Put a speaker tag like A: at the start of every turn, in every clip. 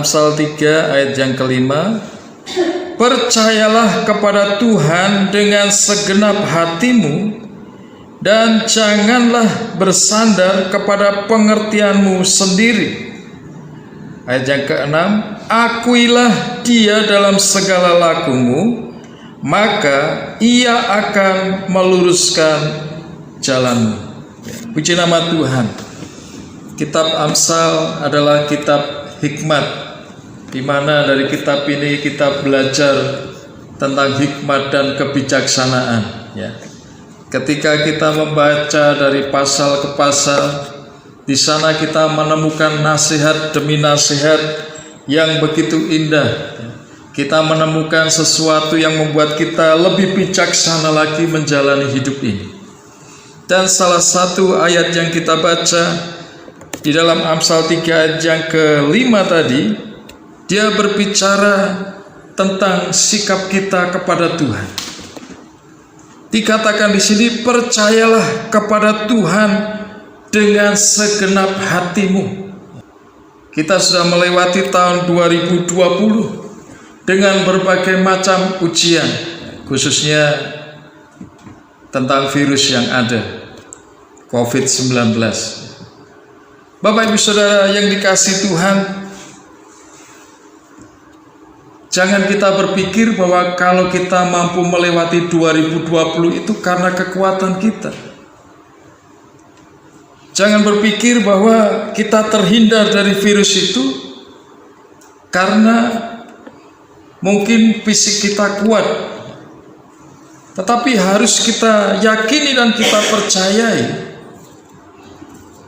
A: Amsal 3 ayat yang kelima, percayalah kepada Tuhan dengan segenap hatimu dan janganlah bersandar kepada pengertianmu sendiri. Ayat yang keenam, akuilah Dia dalam segala lakumu, maka Ia akan meluruskan jalanmu. Puji nama Tuhan. Kitab Amsal adalah kitab hikmat, di mana dari kitab ini kita belajar tentang hikmat dan kebijaksanaan. Ya. Ketika kita membaca dari pasal ke pasal, di sana kita menemukan nasihat demi nasihat yang begitu indah. Kita menemukan sesuatu yang membuat kita lebih bijaksana lagi menjalani hidup ini. Dan salah satu ayat yang kita baca di dalam Amsal 3 ayat yang kelima tadi, dia berbicara tentang sikap kita kepada Tuhan. Dikatakan di sini, percayalah kepada Tuhan dengan segenap hatimu. Kita sudah melewati tahun 2020 dengan berbagai macam ujian, khususnya tentang virus yang ada, COVID-19. Bapak Ibu Saudara yang dikasihi Tuhan, jangan kita berpikir bahwa kalau kita mampu melewati 2020 itu karena kekuatan kita. Jangan berpikir bahwa kita terhindar dari virus itu karena mungkin fisik kita kuat. Tetapi harus kita yakini dan kita percayai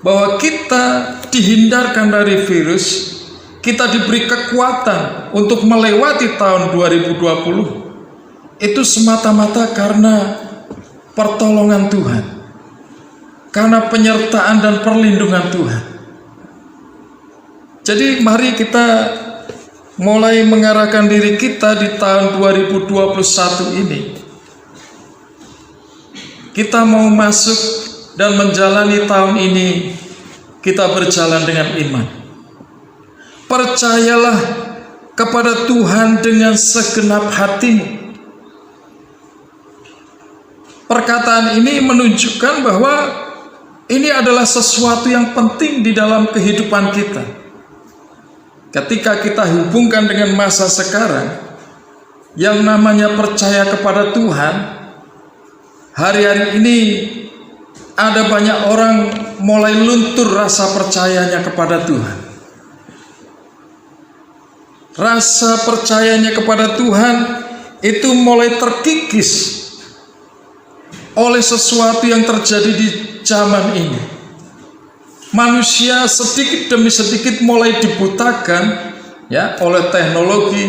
A: bahwa kita dihindarkan dari virus, kita diberi kekuatan untuk melewati tahun 2020 itu semata-mata karena pertolongan Tuhan, karena penyertaan dan perlindungan Tuhan. Jadi mari kita mulai mengarahkan diri kita di tahun 2021 ini. Kita mau masuk dan menjalani tahun ini, kita berjalan dengan iman. Percayalah kepada Tuhan dengan segenap hatimu. Perkataan ini menunjukkan bahwa ini adalah sesuatu yang penting di dalam kehidupan kita. Ketika kita hubungkan dengan masa sekarang, yang namanya percaya kepada Tuhan, hari-hari ini ada banyak orang mulai luntur rasa percayanya kepada Tuhan. Rasa percayanya kepada Tuhan itu mulai terkikis oleh sesuatu yang terjadi di zaman ini. Manusia sedikit demi sedikit mulai dibutakan ya oleh teknologi,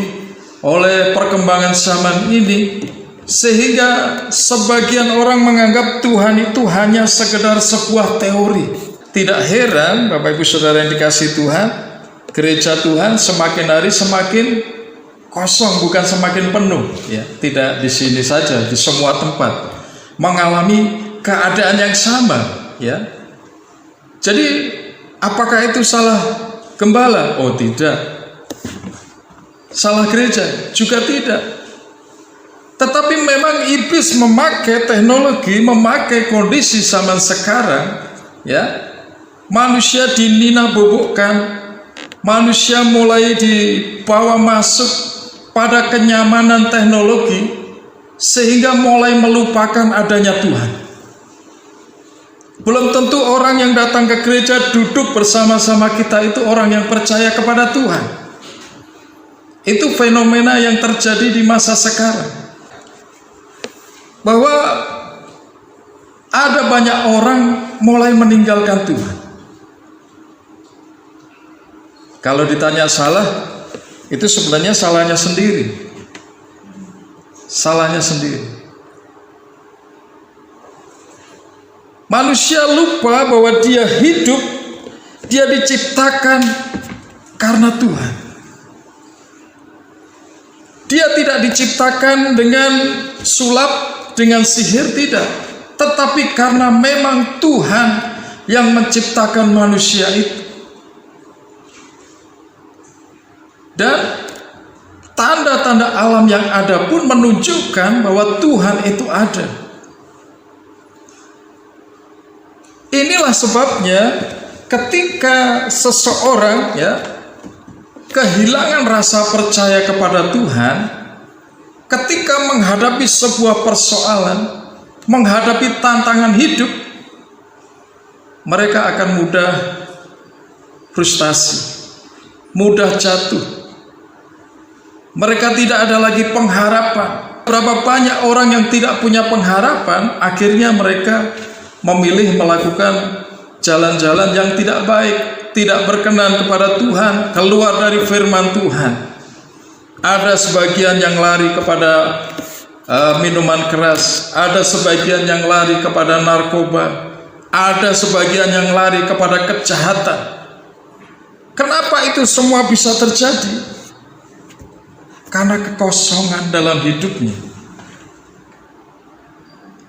A: oleh perkembangan zaman ini, sehingga sebagian orang menganggap Tuhan itu hanya sekedar sebuah teori. Tidak heran Bapak Ibu Saudara yang dikasihi Tuhan, gereja Tuhan semakin hari semakin kosong, bukan semakin penuh ya. Tidak di sini saja, di semua tempat mengalami keadaan yang sama ya. Jadi apakah itu salah gembala? Oh tidak. Salah gereja? Juga tidak. Tetapi memang iblis memakai teknologi, memakai kondisi zaman sekarang ya. Manusia dinina-bobokkan, manusia mulai dibawa masuk pada kenyamanan teknologi sehingga mulai melupakan adanya Tuhan. Belum tentu orang yang datang ke gereja duduk bersama-sama kita itu orang yang percaya kepada Tuhan. Itu fenomena yang terjadi di masa sekarang, bahwa ada banyak orang mulai meninggalkan Tuhan. Kalau ditanya salah, itu sebenarnya salahnya sendiri. Salahnya sendiri. Manusia lupa bahwa dia hidup, dia diciptakan karena Tuhan. Dia tidak diciptakan dengan sulap, dengan sihir, tidak. Tetapi karena memang Tuhan yang menciptakan manusia itu. tanda-tanda alam yang ada pun menunjukkan bahwa Tuhan itu ada. Inilah sebabnya ketika seseorang kehilangan rasa percaya kepada Tuhan, ketika menghadapi sebuah persoalan, menghadapi tantangan hidup, mereka akan mudah frustasi, mudah jatuh. Mereka tidak ada lagi pengharapan. Berapa banyak orang yang tidak punya pengharapan, akhirnya mereka memilih melakukan jalan-jalan yang tidak baik, tidak berkenan kepada Tuhan, keluar dari firman Tuhan. Ada sebagian yang lari kepada minuman keras, ada sebagian yang lari kepada narkoba, ada sebagian yang lari kepada kejahatan. Kenapa itu semua bisa terjadi? Karena kekosongan dalam hidupnya.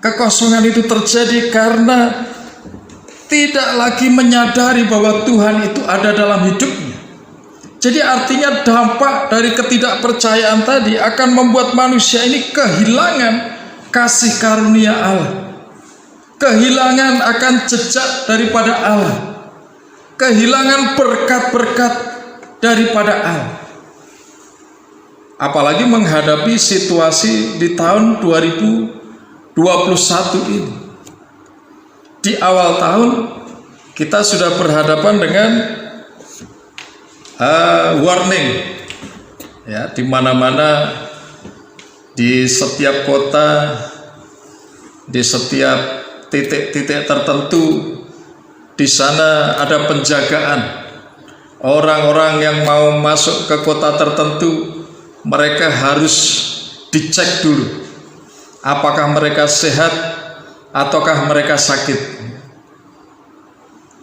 A: Kekosongan itu terjadi karena tidak lagi menyadari bahwa Tuhan itu ada dalam hidupnya. Jadi artinya dampak dari ketidakpercayaan tadi akan membuat manusia ini kehilangan kasih karunia Allah, kehilangan akan jejak daripada Allah, kehilangan berkat-berkat daripada Allah. Apalagi menghadapi situasi di tahun 2021 ini. Di awal tahun kita sudah berhadapan dengan warning, di mana-mana, di setiap kota, di setiap titik-titik tertentu, di sana ada penjagaan. Orang-orang yang mau masuk ke kota tertentu, mereka harus dicek dulu, apakah mereka sehat ataukah mereka sakit.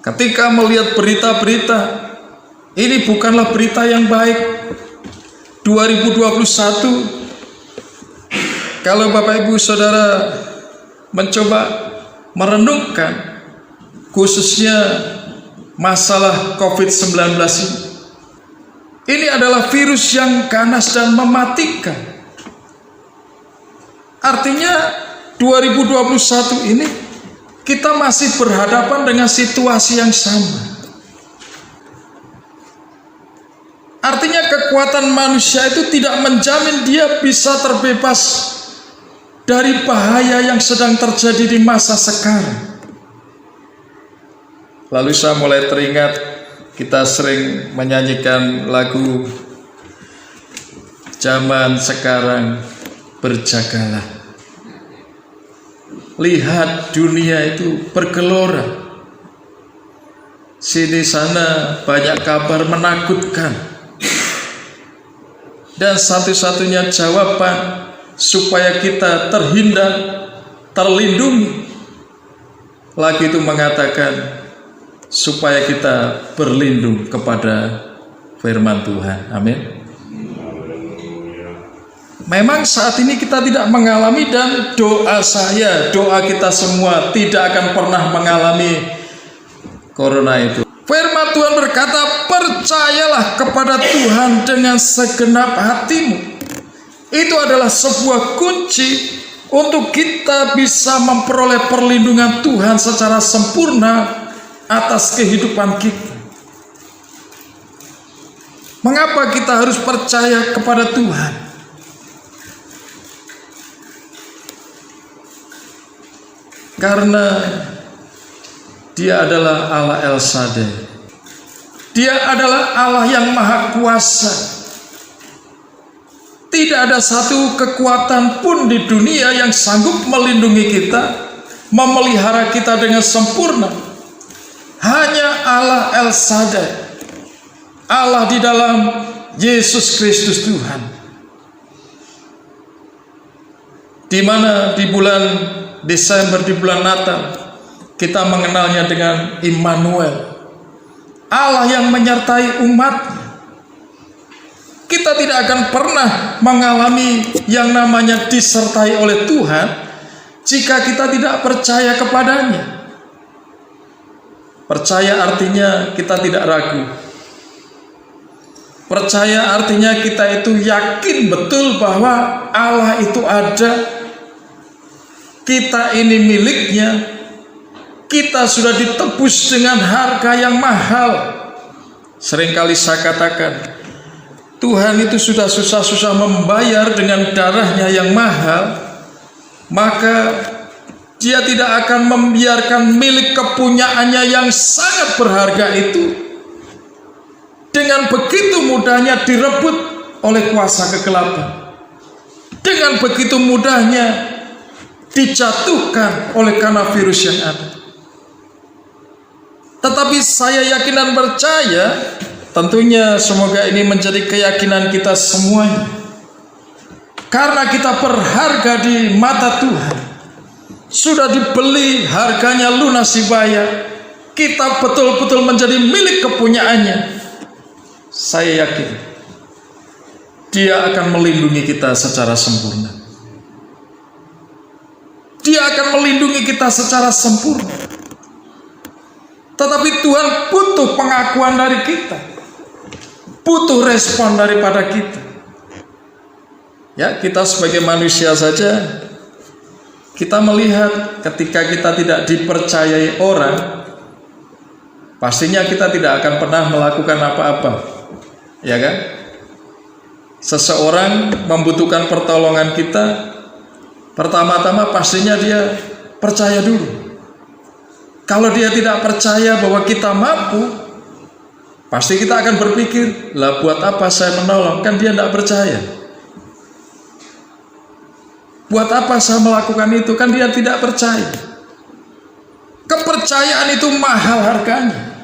A: Ketika melihat berita-berita, ini bukanlah berita yang baik. 2021, kalau Bapak Ibu Saudara mencoba merenungkan khususnya masalah COVID-19 ini adalah virus yang ganas dan mematikan. Artinya 2021 ini kita masih berhadapan dengan situasi yang sama. Artinya kekuatan manusia itu tidak menjamin dia bisa terbebas dari bahaya yang sedang terjadi di masa sekarang. Lalu saya mulai teringat, kita sering menyanyikan lagu zaman sekarang, berjagalah. Lihat dunia itu bergelora. Sini sana banyak kabar menakutkan. Dan satu-satunya jawaban supaya kita terhindar, terlindungi, lagi itu mengatakan supaya kita berlindung kepada firman Tuhan. Amin. Memang saat ini kita tidak mengalami, dan doa saya, doa kita semua tidak akan pernah mengalami corona itu. Firman Tuhan berkata, percayalah kepada Tuhan dengan segenap hatimu. Itu adalah sebuah kunci untuk kita bisa memperoleh perlindungan Tuhan secara sempurna atas kehidupan kita. Mengapa kita harus percaya kepada Tuhan? Karena Dia adalah Allah El Shaddai. Dia adalah Allah yang maha kuasa. Tidak ada satu kekuatan pun di dunia yang sanggup melindungi kita, memelihara kita dengan sempurna. Hanya Allah El Shaddai, Allah di dalam Yesus Kristus Tuhan. Di mana di bulan Desember, di bulan Natal, kita mengenalnya dengan Immanuel, Allah yang menyertai umatnya. Kita tidak akan pernah mengalami yang namanya disertai oleh Tuhan jika kita tidak percaya kepadanya. Percaya artinya kita tidak ragu. Percaya artinya kita itu yakin betul bahwa Allah itu ada. Kita ini miliknya. Kita sudah ditebus dengan harga yang mahal. Seringkali saya katakan, Tuhan itu sudah susah-susah membayar dengan darahnya yang mahal, maka Dia tidak akan membiarkan milik kepunyaannya yang sangat berharga itu dengan begitu mudahnya direbut oleh kuasa kegelapan, dengan begitu mudahnya dijatuhkan oleh karena virus yang ada. Tetapi saya yakin dan percaya, tentunya semoga ini menjadi keyakinan kita semuanya, karena kita berharga di mata Tuhan, sudah dibeli, harganya lunas dibayar, kita betul-betul menjadi milik kepunyaannya. Saya yakin Dia akan melindungi kita secara sempurna. Dia akan melindungi kita secara sempurna. Tetapi Tuhan butuh pengakuan dari kita, butuh respon daripada kita. Ya, kita sebagai manusia saja, kita melihat ketika kita tidak dipercayai orang, pastinya kita tidak akan pernah melakukan apa-apa, ya kan? Seseorang membutuhkan pertolongan kita, pertama-tama pastinya dia percaya dulu. Kalau dia tidak percaya bahwa kita mampu, pasti kita akan berpikir, lah buat apa saya menolong? Kan dia tidak percaya. Buat apa saya melakukan itu? Kan dia tidak percaya. Kepercayaan itu mahal harganya.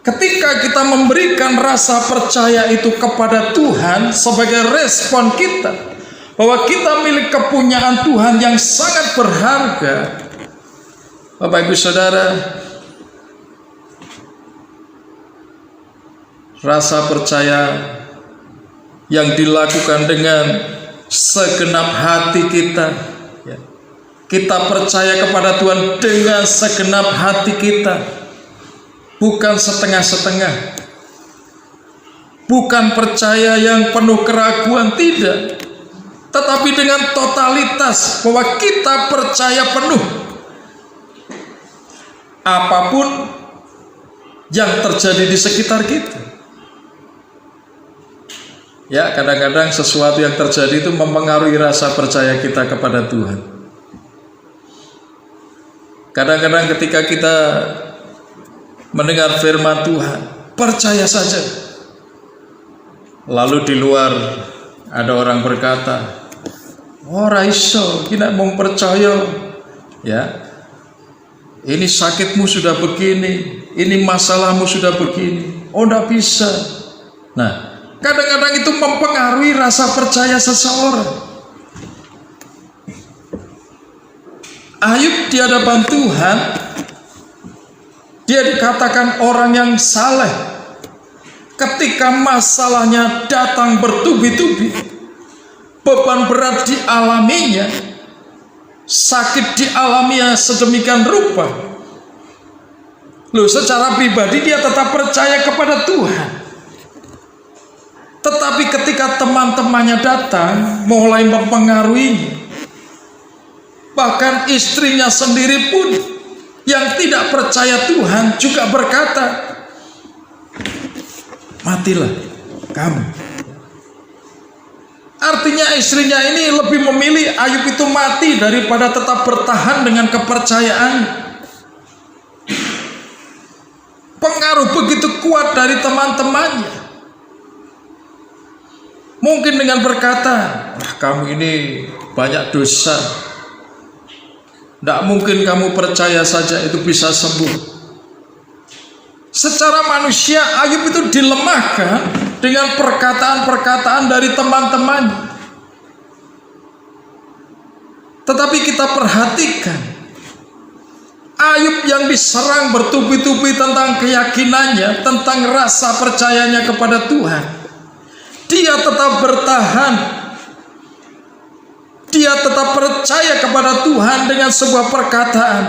A: Ketika kita memberikan rasa percaya itu kepada Tuhan sebagai respon kita bahwa kita milik kepunyaan Tuhan yang sangat berharga, Bapak Ibu Saudara, rasa percaya yang dilakukan dengan segenap hati kita, ya. Kita percaya kepada Tuhan dengan segenap hati kita, bukan setengah-setengah, bukan percaya yang penuh keraguan, tidak, tetapi dengan totalitas bahwa kita percaya penuh. Apapun yang terjadi di sekitar kita, ya, kadang-kadang sesuatu yang terjadi itu mempengaruhi rasa percaya kita kepada Tuhan. Kadang-kadang ketika kita mendengar firman Tuhan, percaya saja. Lalu di luar ada orang berkata, ora iso, kita mau percaya, ya. Ini sakitmu sudah begini, ini masalahmu sudah begini, oh tidak bisa. Nah, kadang-kadang itu mempengaruhi rasa percaya seseorang. Ayub di hadapan Tuhan, dia dikatakan orang yang saleh. Ketika masalahnya datang bertubi-tubi, beban berat dialaminya, sakit dialaminya sedemikian rupa. Loh, secara pribadi dia tetap percaya kepada Tuhan. Tetapi ketika teman-temannya datang, mulai mempengaruhinya. Bahkan istrinya sendiri pun yang tidak percaya Tuhan juga berkata, matilah kamu. Artinya istrinya ini lebih memilih Ayub itu mati daripada tetap bertahan dengan kepercayaan. Pengaruh begitu kuat dari teman-temannya. Mungkin dengan berkata, kamu ini banyak dosa, tidak mungkin kamu percaya saja itu bisa sembuh. Secara manusia Ayub itu dilemahkan dengan perkataan-perkataan dari teman-teman. Tetapi kita perhatikan, Ayub yang diserang bertubi-tubi tentang keyakinannya, tentang rasa percayanya kepada Tuhan, dia tetap bertahan. Dia tetap percaya kepada Tuhan dengan sebuah perkataan,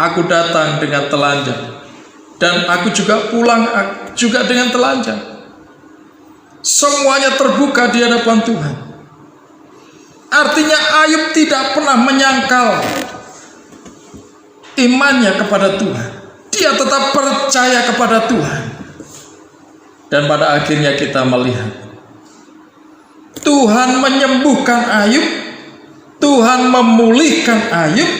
A: aku datang dengan telanjang dan aku juga pulang juga dengan telanjang. Semuanya terbuka di hadapan Tuhan. Artinya Ayub tidak pernah menyangkal imannya kepada Tuhan. Dia tetap percaya kepada Tuhan. Dan pada akhirnya kita melihat Tuhan menyembuhkan Ayub, Tuhan memulihkan Ayub,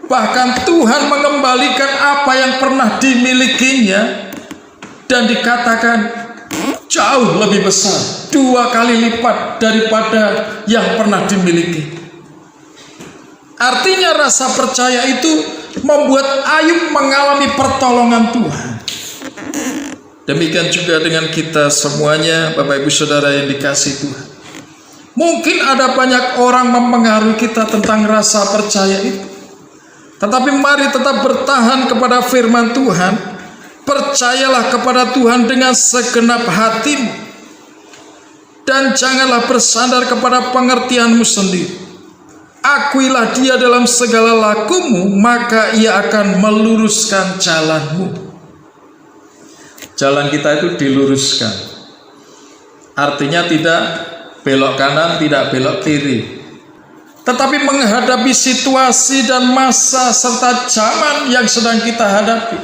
A: bahkan Tuhan mengembalikan apa yang pernah dimilikinya, dan dikatakan jauh lebih besar, 2 kali lipat daripada yang pernah dimiliki. Artinya rasa percaya itu membuat Ayub mengalami pertolongan Tuhan. Demikian juga dengan kita semuanya, Bapak Ibu Saudara yang dikasihi Tuhan. Mungkin ada banyak orang mempengaruhi kita tentang rasa percaya itu. Tetapi mari tetap bertahan kepada firman Tuhan. Percayalah kepada Tuhan dengan segenap hatimu. Dan janganlah bersandar kepada pengertianmu sendiri. Akuilah Dia dalam segala lakumu, maka Ia akan meluruskan jalanmu. Jalan kita itu diluruskan. Artinya tidak belok kanan, tidak belok kiri. Tetapi menghadapi situasi dan masa serta zaman yang sedang kita hadapi.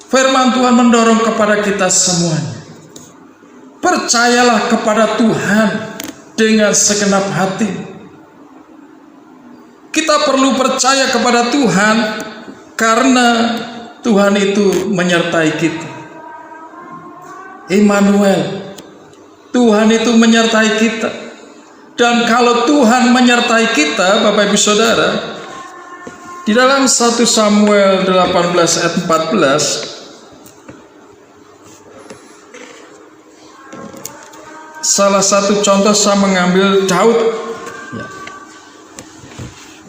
A: Firman Tuhan mendorong kepada kita semuanya. Percayalah kepada Tuhan dengan segenap hati. Kita perlu percaya kepada Tuhan karena Tuhan itu menyertai kita. Immanuel, Tuhan itu menyertai kita. Dan kalau Tuhan menyertai kita, Bapak Ibu Saudara, di dalam 1 Samuel 18 ayat 14, salah satu contoh saya mengambil Daud.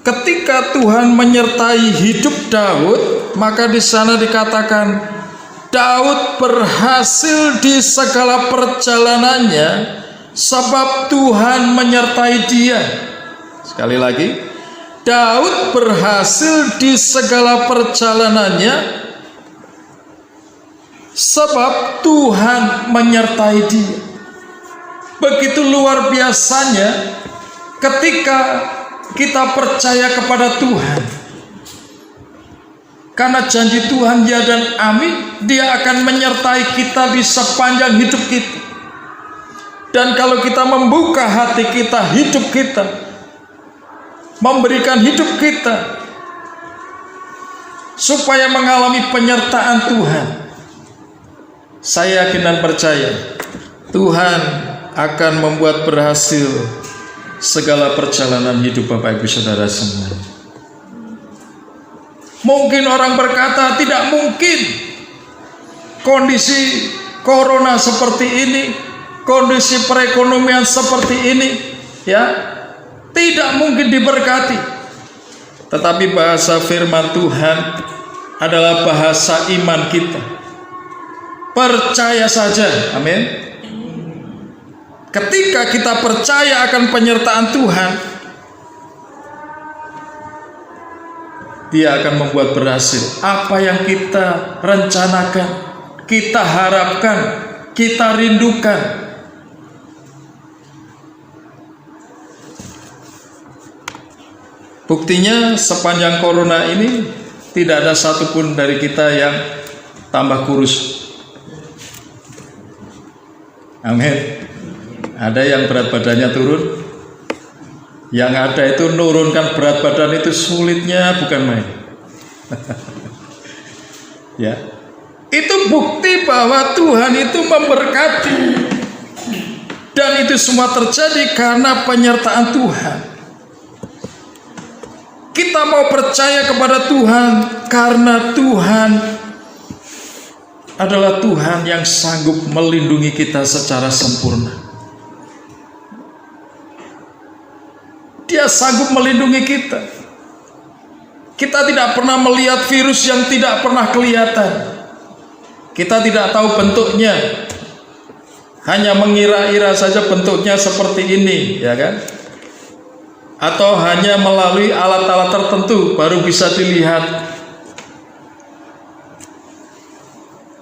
A: Ketika Tuhan menyertai hidup Daud, maka di sana dikatakan Daud berhasil di segala perjalanannya sebab Tuhan menyertai dia. Sekali lagi, Daud berhasil di segala perjalanannya sebab Tuhan menyertai dia. Begitu luar biasanya ketika kita percaya kepada Tuhan. Karena janji Tuhan ya dan amin, Dia akan menyertai kita di sepanjang hidup kita. Dan kalau kita membuka hati kita, hidup kita, memberikan hidup kita supaya mengalami penyertaan Tuhan, saya yakin dan percaya Tuhan akan membuat berhasil segala perjalanan hidup Bapak Ibu Saudara semua. Mungkin orang berkata tidak mungkin kondisi corona seperti ini, kondisi perekonomian seperti ini, ya, tidak mungkin diberkati. Tetapi bahasa firman Tuhan adalah bahasa iman kita. Percaya saja, amin. Ketika kita percaya akan penyertaan Tuhan, Dia akan membuat berhasil apa yang kita rencanakan, kita harapkan, kita rindukan. Buktinya sepanjang corona ini tidak ada satupun dari kita yang tambah kurus. Amin. Ada yang berat badannya turun. Yang ada itu nurunkan berat badan itu sulitnya bukan main. Ya. Itu bukti bahwa Tuhan itu memberkati. Dan itu semua terjadi karena penyertaan Tuhan. Kita mau percaya kepada Tuhan karena Tuhan adalah Tuhan yang sanggup melindungi kita secara sempurna. Dia sanggup melindungi kita. Kita tidak pernah melihat virus yang tidak pernah kelihatan. Kita tidak tahu bentuknya. Hanya mengira-ira saja bentuknya seperti ini, ya kan? Atau hanya melalui alat-alat tertentu baru bisa dilihat.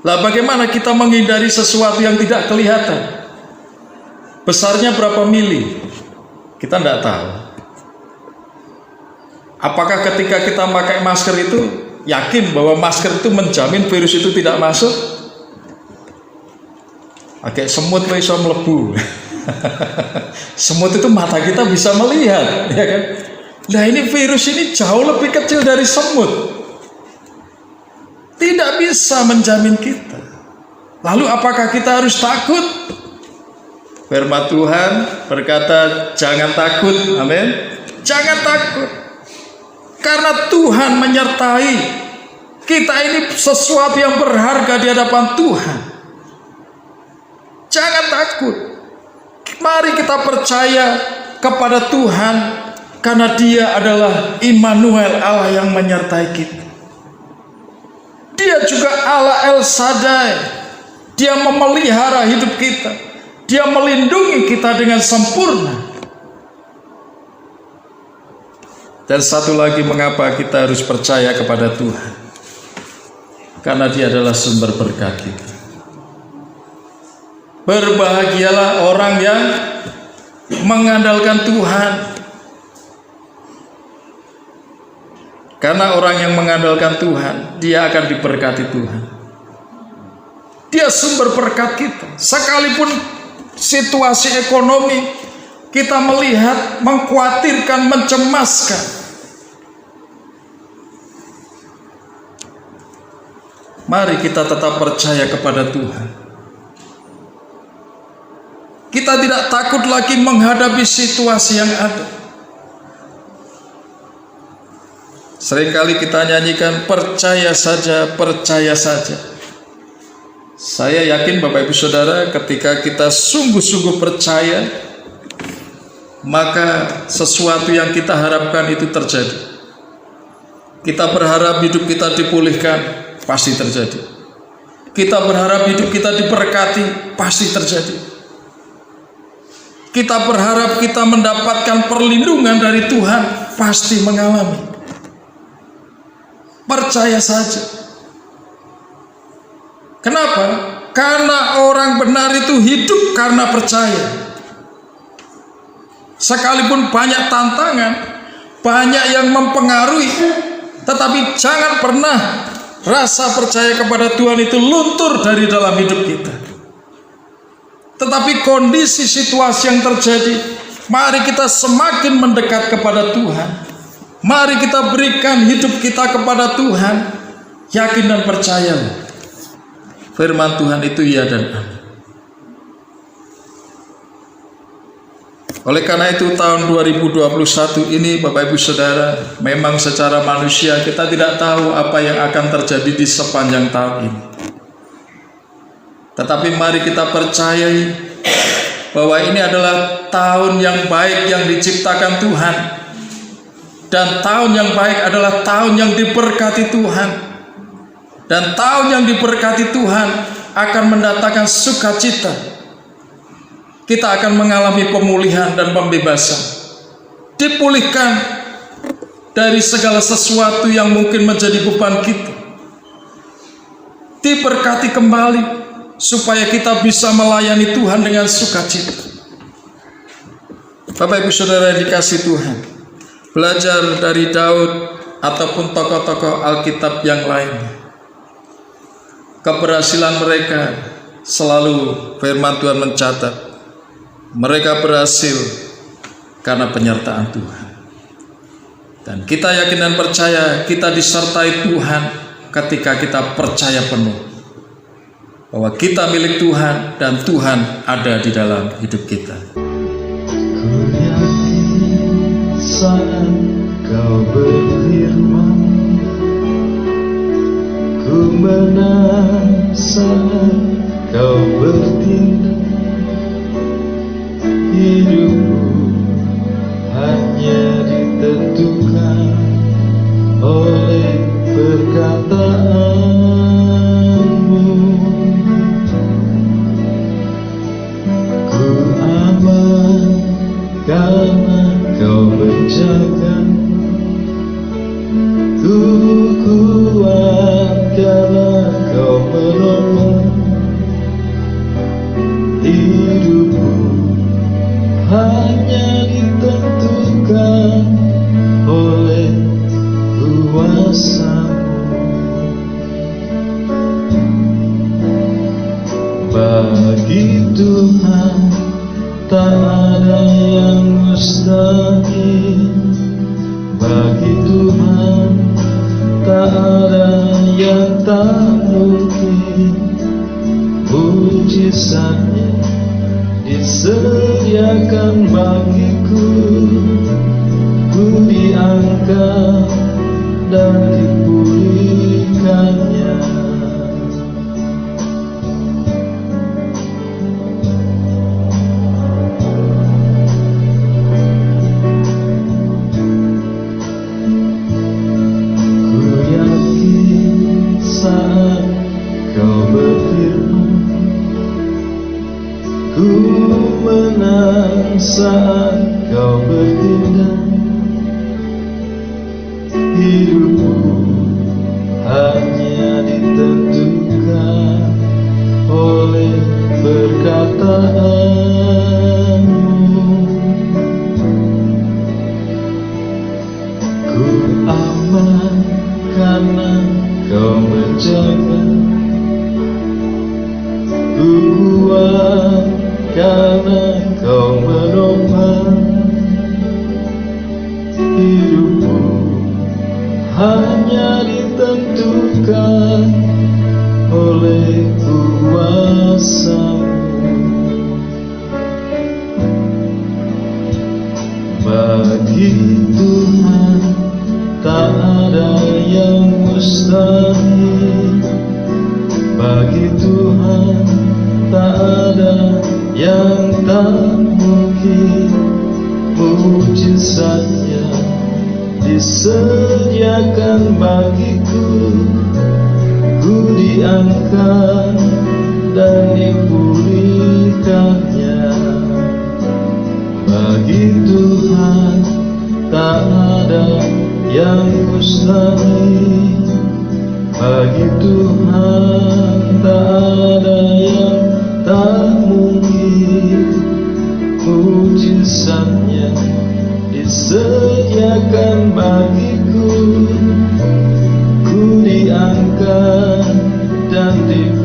A: Lah bagaimana kita menghindari sesuatu yang tidak kelihatan? Besarnya berapa mili? Kita tidak tahu. Apakah ketika kita pakai masker itu yakin bahwa masker itu menjamin virus itu tidak masuk? Pakai semut bisa melebu. Semut itu mata kita bisa melihat, ya kan? Nah ini virus ini jauh lebih kecil dari semut. Tidak bisa menjamin kita. Lalu apakah kita harus takut? Firman Tuhan berkata, jangan takut. Amin. Jangan takut. Karena Tuhan menyertai kita, ini sesuatu yang berharga di hadapan Tuhan. Jangan takut. Mari kita percaya kepada Tuhan, karena Dia adalah Immanuel, Allah yang menyertai kita. Dia juga Allah El Shaddai. Dia memelihara hidup kita. Dia melindungi kita dengan sempurna. Dan satu lagi, mengapa kita harus percaya kepada Tuhan? Karena Dia adalah sumber berkat kita. Berbahagialah orang yang mengandalkan Tuhan. Karena orang yang mengandalkan Tuhan, dia akan diberkati Tuhan. Dia sumber berkat kita. Sekalipun situasi ekonomi kita melihat mengkhawatirkan, mencemaskan, mari kita tetap percaya kepada Tuhan. Kita tidak takut lagi menghadapi situasi yang ada. Seringkali kita nyanyikan percaya saja, percaya saja. Saya yakin Bapak Ibu Saudara, ketika kita sungguh-sungguh percaya, maka sesuatu yang kita harapkan itu terjadi. Kita berharap hidup kita dipulihkan, pasti terjadi. Kita berharap hidup kita diberkati, pasti terjadi. Kita berharap kita mendapatkan perlindungan dari Tuhan, pasti mengalami. Percaya saja. Kenapa? Karena orang benar itu hidup karena percaya. Sekalipun banyak tantangan, banyak yang mempengaruhi, tetapi jangan pernah rasa percaya kepada Tuhan itu luntur dari dalam hidup kita. Tetapi kondisi situasi yang terjadi, mari kita semakin mendekat kepada Tuhan. Mari kita berikan hidup kita kepada Tuhan. Yakin dan percaya. Firman Tuhan itu ya dan amin. Oleh karena itu tahun 2021 ini Bapak Ibu Saudara, memang secara manusia kita tidak tahu apa yang akan terjadi di sepanjang tahun ini. Tetapi mari kita percayai bahwa ini adalah tahun yang baik yang diciptakan Tuhan. Dan tahun yang baik adalah tahun yang diberkati Tuhan. Dan tahun yang diberkati Tuhan akan mendatangkan sukacita. Kita akan mengalami pemulihan dan pembebasan. Dipulihkan dari segala sesuatu yang mungkin menjadi beban kita. Diberkati kembali supaya kita bisa melayani Tuhan dengan sukacita. Bapak Ibu Saudara yang dikasihi Tuhan, belajar dari Daud ataupun tokoh-tokoh Alkitab yang lainnya, keberhasilan mereka selalu firman Tuhan mencatat, mereka berhasil karena penyertaan Tuhan. Dan kita yakin dan percaya kita disertai Tuhan ketika kita percaya penuh bahwa kita milik Tuhan dan Tuhan ada di dalam hidup kita.
B: Saat kau berfirman, ku menang saat kau bertindak. Hidupku hanya ditentukan oleh perkataanmu. Ku aman karena kau menjaga, ku kuat karena kau menolong. mustahil. Bagi Tuhan tak ada yang tak mungkin. Mujizatnya disediakan bagiku. Ku diangkat dan dipulihkannya. Ku yakin saat kau berfirman, ku menang saat kau bertindak. Hidupku hanya ditentukan oleh perkataanmu. Ku aman karena kau menjaga. Ku kuat karena kau menopang. Hidupku hanya ditentukan oleh kuasa-Mu. Bagi Tuhan tak ada yang mustahil. Bagi Tuhan tak ada yang tak mungkin. Mujizatnya disediakan bagiku. Ku diangkat dan dipulihkannya. Bagi Tuhan tak ada yang mustahil. Bagi Tuhan tak ada yang tak mungkin. Mujizatnya disediakan bagiku. Ku diangkat dan dipulihkannya.